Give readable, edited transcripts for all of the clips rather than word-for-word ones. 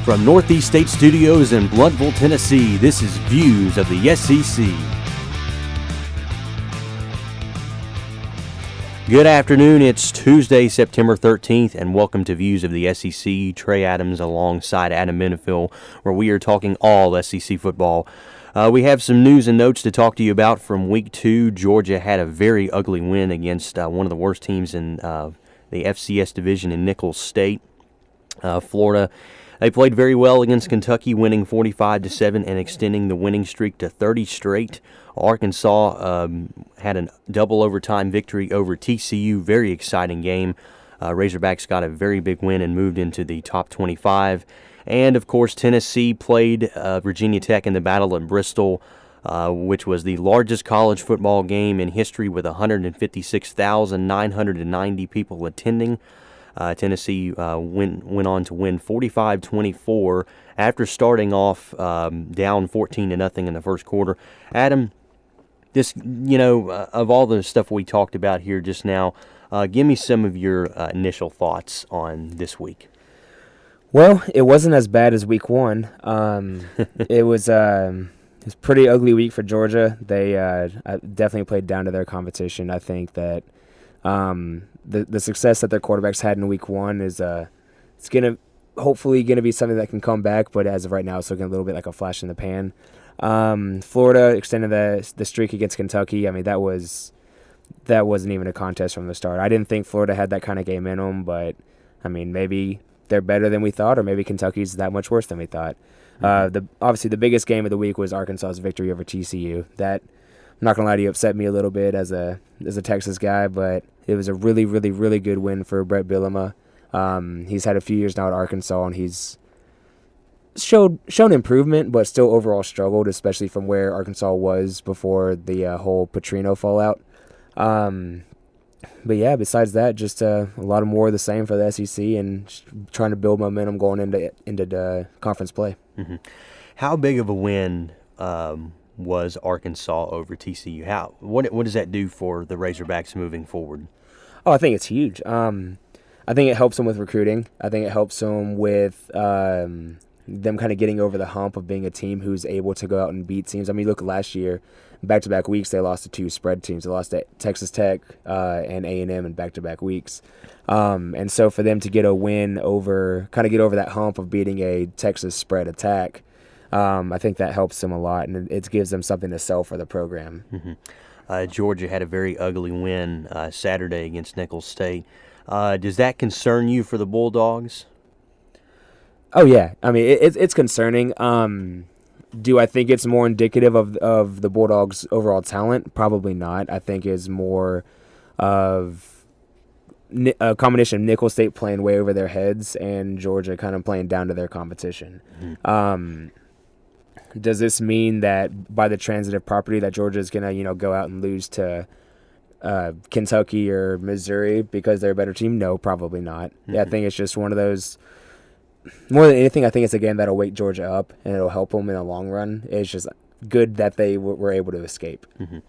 From Northeast State Studios in Blountville, Tennessee, this is Views of the SEC. Good afternoon, it's Tuesday, September 13th, and welcome to Views of the SEC. Trey Adams alongside Adam Benefiel, where we are talking all SEC football. We have some news and notes to talk to you about from Week 2. Georgia had a very ugly win against one of the worst teams in the FCS division in Nicholls State. Florida, they played very well against Kentucky, winning 45-7 and extending the winning streak to 30 straight. Arkansas had a double overtime victory over TCU. Very exciting game. Razorbacks got a very big win and moved into the top 25. And, of course, Tennessee played Virginia Tech in the Battle of Bristol, which was the largest college football game in history with 156,990 people attending. Tennessee went on to win 45-24 after starting off down 14-0 in the first quarter. Adam, this, of all the stuff we talked about here just now, give me some of your initial thoughts on this week. Well, it wasn't as bad as Week 1. It was a pretty ugly week for Georgia. They definitely played down to their competition. I think that the success that their quarterbacks had in Week 1 is it's hopefully gonna be something that can come back. But as of right now, it's looking a little bit like a flash in the pan. Florida extended the streak against Kentucky. I mean, that wasn't even a contest from the start. I didn't think Florida had that kind of game in them, but I mean, maybe they're better than we thought, or maybe Kentucky's that much worse than we thought. Obviously, the biggest game of the week was Arkansas's victory over TCU. That, I'm not gonna lie to you, upset me a little bit as a Texas guy, but it was a really, really, really good win for Brett Bielema. He's had a few years now at Arkansas, and he's shown improvement, but still overall struggled, especially from where Arkansas was before the whole Petrino fallout. But yeah, besides that, just a lot of more of the same for the SEC and trying to build momentum going into the conference play. Mm-hmm. How big of a win was Arkansas over TCU? What does that do for the Razorbacks moving forward? Oh, I think it's huge. I think it helps them with recruiting. I think it helps them with them kind of getting over the hump of being a team who's able to go out and beat teams. I mean, look, last year, back-to-back weeks, they lost to two spread teams. They lost to Texas Tech and A&M in back-to-back weeks. And so for them to get a win get over that hump of beating a Texas spread attack, I think that helps them a lot, and it gives them something to sell for the program. Mm-hmm. Georgia had a very ugly win Saturday against Nicholls State. Does that concern you for the Bulldogs? Oh, yeah. I mean, it's concerning. Do I think it's more indicative of the Bulldogs' overall talent? Probably not. I think it's more of a combination of Nicholls State playing way over their heads and Georgia kind of playing down to their competition. Mm-hmm. Does this mean that by the transitive property that Georgia is going to, go out and lose to Kentucky or Missouri because they're a better team? No, probably not. Mm-hmm. Yeah, I think it's just one of those. More than anything, I think it's a game that'll wake Georgia up and it'll help them in the long run. It's just good that they were able to escape. Mm-hmm.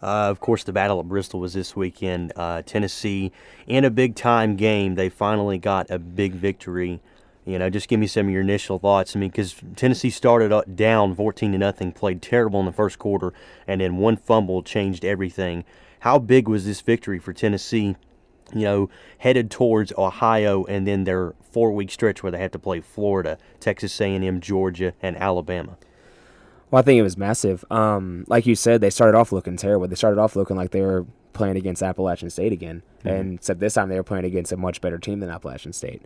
Of course, the Battle of Bristol was this weekend. Tennessee, in a big-time game, they finally got a big victory. Just give me some of your initial thoughts. I mean, because Tennessee started down 14-0, played terrible in the first quarter, and then one fumble changed everything. How big was this victory for Tennessee, headed towards Ohio and then their 4-week stretch where they have to play Florida, Texas A&M, Georgia, and Alabama? Well, I think it was massive. Like you said, they started off looking terrible. They started off looking like they were playing against Appalachian State again. Mm-hmm. And except this time they were playing against a much better team than Appalachian State.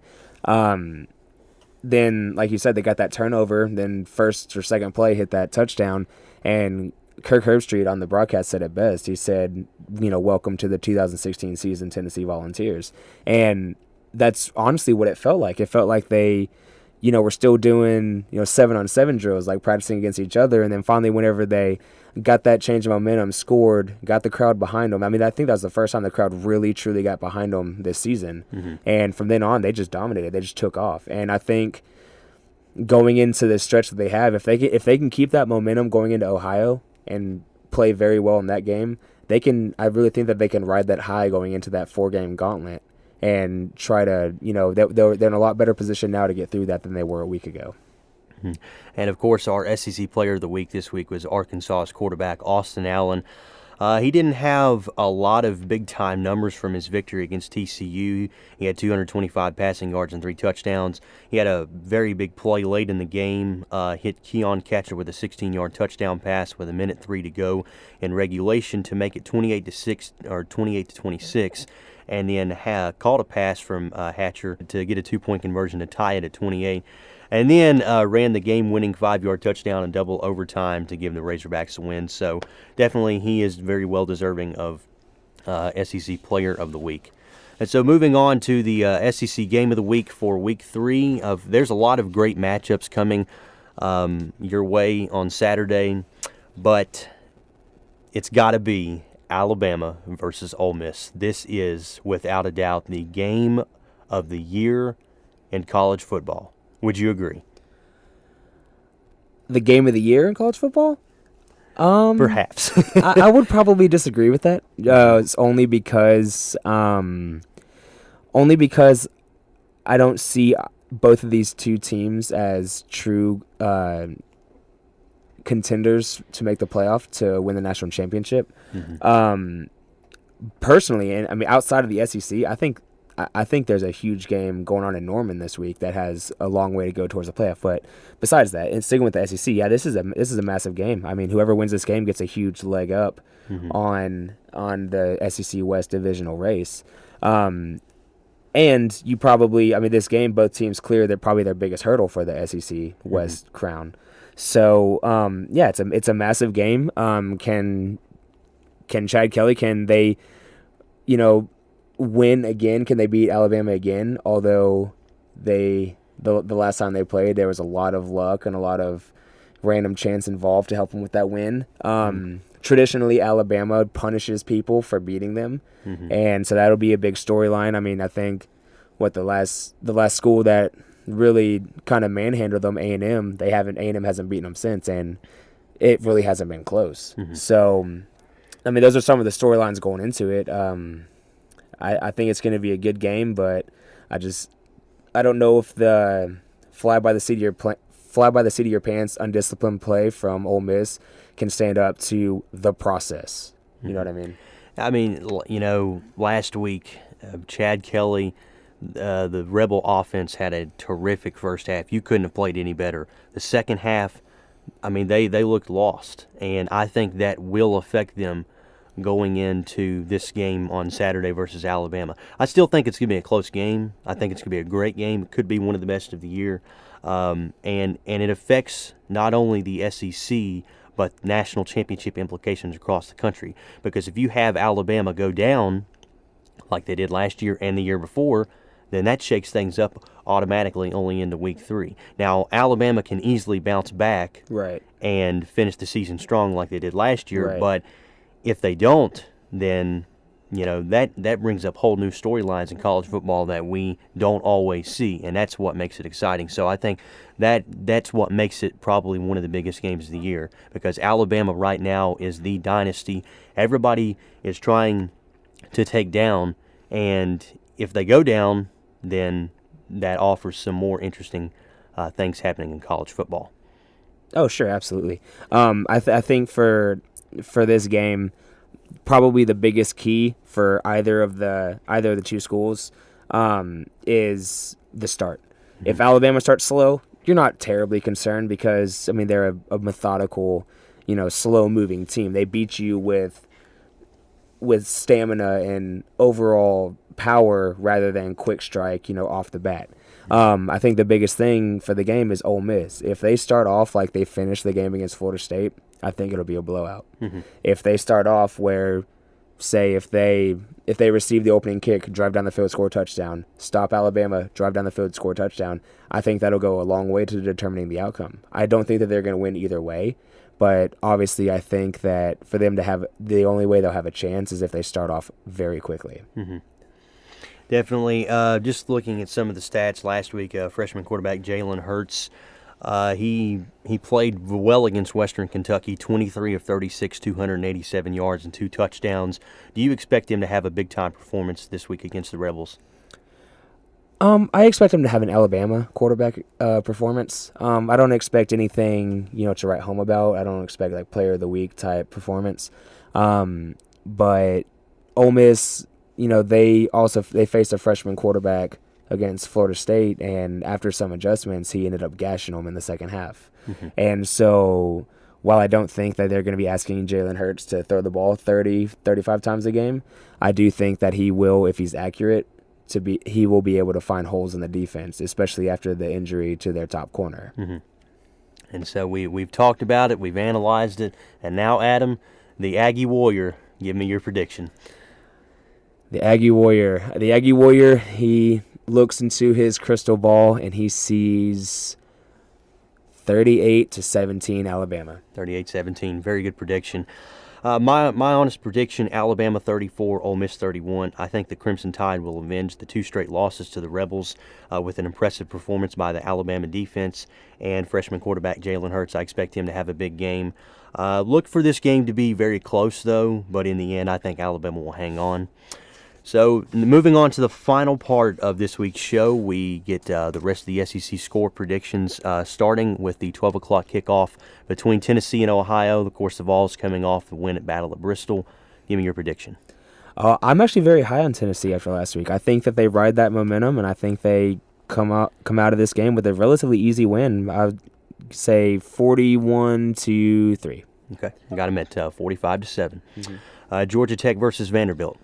Then, like you said, they got that turnover. Then first or second play hit that touchdown. And Kirk Herbstreit on the broadcast said it best. He said, welcome to the 2016 season, Tennessee Volunteers. And that's honestly what it felt like. It felt like they, were still doing, 7-on-7 drills, like practicing against each other. And then finally, whenever they got that change of momentum, scored, got the crowd behind them. I mean, I think that was the first time the crowd really, truly got behind them this season. Mm-hmm. And from then on, they just dominated. They just took off. And I think going into this stretch that they have, if they can keep that momentum going into Ohio and play very well in that game, I really think that they can ride that high going into that 4-game gauntlet and try to, they're in a lot better position now to get through that than they were a week ago. And, of course, our SEC Player of the Week this week was Arkansas's quarterback, Austin Allen. He didn't have a lot of big-time numbers from his victory against TCU. He had 225 passing yards and 3 touchdowns. He had a very big play late in the game, hit Keon Catcher with a 16-yard touchdown pass with 1:03 to go in regulation to make it 28-6 or 28-26, and then caught a pass from Hatcher to get a 2-point conversion to tie it at 28. And then ran the game-winning 5-yard touchdown in double overtime to give the Razorbacks a win. So definitely he is very well-deserving of SEC Player of the Week. And so moving on to the SEC Game of the Week for Week 3. There's a lot of great matchups coming your way on Saturday, but it's got to be Alabama versus Ole Miss. This is, without a doubt, the game of the year in college football. Would you agree? The game of the year in college football? Perhaps. I would probably disagree with that. It's only because I don't see both of these two teams as true contenders to make the playoff to win the national championship. Personally, and I mean outside of the SEC, I think there's a huge game going on in Norman this week that has a long way to go towards the playoff. But besides that, and sticking with the SEC, this is a massive game. I mean, whoever wins this game gets a huge leg up on the SEC West divisional race. And you probably, this game, both teams clear probably their biggest hurdle for the SEC West crown. So it's a massive game. Can Chad Kelly, can they, win again? Can they beat Alabama again? Although the last time they played, there was a lot of luck and a lot of random chance involved to help them with that win. Traditionally, Alabama punishes people for beating them, and so that'll be a big storyline. I mean, I think the last school that really kind of manhandled them, A&M, A&M hasn't beaten them since, and it really hasn't been close. So, I mean, those are some of the storylines going into it. I think it's going to be a good game, but I don't know if the fly by the seat of your pants, undisciplined play from Ole Miss can stand up to the process. You know what I mean? I mean, last week, Chad Kelly, the Rebel offense had a terrific first half. You couldn't have played any better. The second half, I mean, they looked lost, and I think that will affect them going into this game on Saturday versus Alabama. I still think it's going to be a close game. I think it's going to be a great game. It could be one of the best of the year. And it affects not only the SEC, but national championship implications across the country. Because if you have Alabama go down, like they did last year and the year before, then that shakes things up automatically only into Week 3. Now, Alabama can easily bounce back and finish the season strong like they did last year, but if they don't, then that brings up whole new storylines in college football that we don't always see, and that's what makes it exciting. So I think that's what makes it probably one of the biggest games of the year, because Alabama right now is the dynasty everybody is trying to take down, and if they go down, then that offers some more interesting things happening in college football. Oh, sure, absolutely. I think for this game, probably the biggest key for either of the two schools is the start. If Alabama starts slow, you're not terribly concerned because they're a methodical, slow moving team. They beat you with stamina and overall power rather than quick strike, off the bat. I think the biggest thing for the game is Ole Miss. If they start off like they finished the game against Florida State, I think it'll be a blowout. If they start off where, say, if they receive the opening kick, drive down the field, score a touchdown, stop Alabama, drive down the field, score a touchdown, I think that'll go a long way to determining the outcome. I don't think that they're going to win either way, but obviously I think that for them to have, the only way they'll have a chance is if they start off very quickly. Definitely. Just looking at some of the stats last week, freshman quarterback Jalen Hurts, he played well against Western Kentucky, 23 of 36, 287 yards and 2 touchdowns. Do you expect him to have a big-time performance this week against the Rebels? I expect him to have an Alabama quarterback performance. I don't expect anything, to write home about. I don't expect like player of the week type performance. But Ole Miss, they faced a freshman quarterback against Florida State, and after some adjustments, he ended up gashing them in the second half. Mm-hmm. And so while I don't think that they're going to be asking Jalen Hurts to throw the ball 30, 35 times a game, I do think that he will, if he's accurate, he will be able to find holes in the defense, especially after the injury to their top corner. Mm-hmm. And so we've talked about it, we've analyzed it, and now, Adam, the Aggie Warrior, give me your prediction. The Aggie Warrior, he looks into his crystal ball and he sees 38-17 Alabama. 38-17, very good prediction. My honest prediction, Alabama 34, Ole Miss 31. I think the Crimson Tide will avenge the 2 straight losses to the Rebels with an impressive performance by the Alabama defense and freshman quarterback Jalen Hurts. I expect him to have a big game. Look for this game to be very close, though, but in the end, I think Alabama will hang on. So moving on to the final part of this week's show, we get the rest of the SEC score predictions, starting with the 12 o'clock kickoff between Tennessee and Ohio. Of course, the Vols coming off the win at Battle of Bristol. Give me your prediction. I'm actually very high on Tennessee after last week. I think that they ride that momentum, and I think they come out of this game with a relatively easy win. I would say 41-3. Okay, I got them at 45-7. Mm-hmm. Georgia Tech versus Vanderbilt.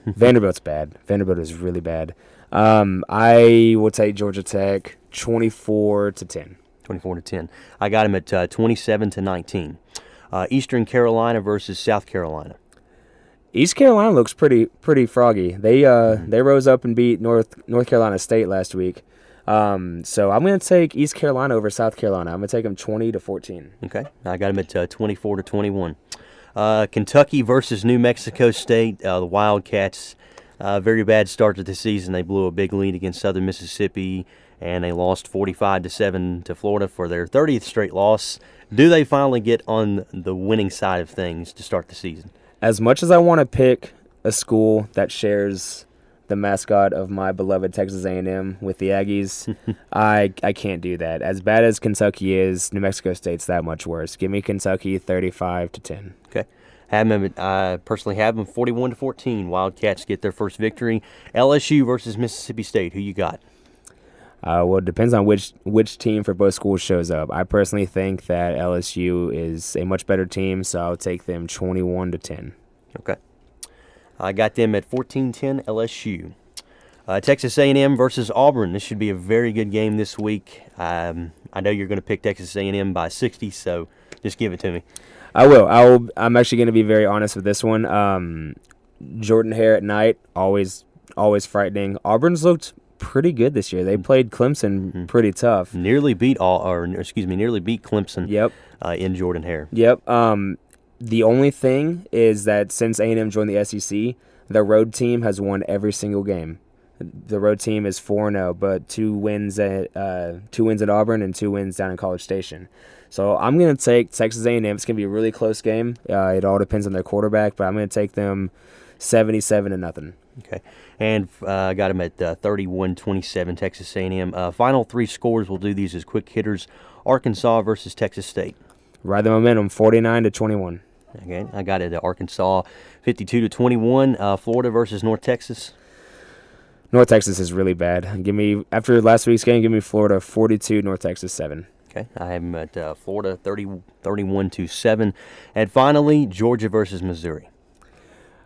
Vanderbilt's bad. Vanderbilt is really bad. I will take Georgia Tech 24-10. 24-10. I got him at 27-19. Eastern Carolina versus South Carolina. East Carolina looks pretty froggy. They rose up and beat North Carolina State last week. So I'm going to take East Carolina over South Carolina. I'm going to take them 20-14. Okay. I got them at 24-21. Kentucky versus New Mexico State. The Wildcats, very bad start to the season. They blew a big lead against Southern Mississippi, and they lost 45-7 to Florida for their 30th straight loss. Do they finally get on the winning side of things to start the season? As much as I want to pick a school that shares the mascot of my beloved Texas A&M with the Aggies, I can't do that. As bad as Kentucky is, New Mexico State's that much worse. Give me Kentucky 35-10. Okay. I personally have them 41-14. Wildcats get their first victory. LSU versus Mississippi State. Who you got? Well, it depends on which team for both schools shows up. I personally think that LSU is a much better team, so I'll take them 21-10. Okay. I got them at 14-10 LSU. Texas A&M versus Auburn. This should be a very good game this week. I know you're going to pick Texas A&M by 60, so just give it to me. I will. I'm actually going to be very honest with this one. Jordan Hare at night, always frightening. Auburn's looked pretty good this year. They played Clemson pretty tough. Nearly beat Clemson. Yep. In Jordan Hare. Yep. The only thing is that since A&M joined the SEC, the road team has won every single game. The road team is 4-0, but 2 wins at Auburn and 2 wins down in College Station. So I'm going to take Texas A&M. It's going to be a really close game. It all depends on their quarterback, but I'm going to take them 77-0. Okay, and I got them at 31-27 Texas A&M. Final 3 scores. We'll do these as quick hitters. Arkansas versus Texas State. Ride the momentum, 49-21. Okay, I got it at Arkansas, 52-21. Florida versus North Texas. North Texas is really bad. After last week's game, give me Florida 42, North Texas 7. Okay, I have them at Florida 31-7. And finally, Georgia versus Missouri.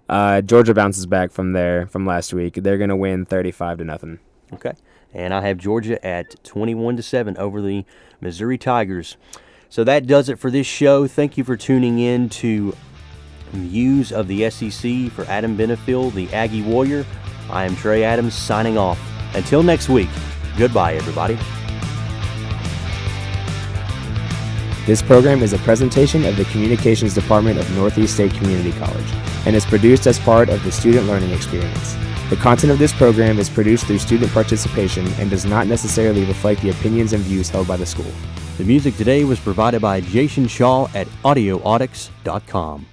Georgia bounces back from last week. They're going to win 35-0. Okay, and I have Georgia at 21-7 over the Missouri Tigers. So that does it for this show. Thank you for tuning in to Views of the SEC. For Adam Benefiel, the Aggie Warrior, I am Trey Adams signing off. Until next week, goodbye, everybody. This program is a presentation of the Communications Department of Northeast State Community College and is produced as part of the Student Learning Experience. The content of this program is produced through student participation and does not necessarily reflect the opinions and views held by the school. The music today was provided by Jason Shaw at audioaudix.com.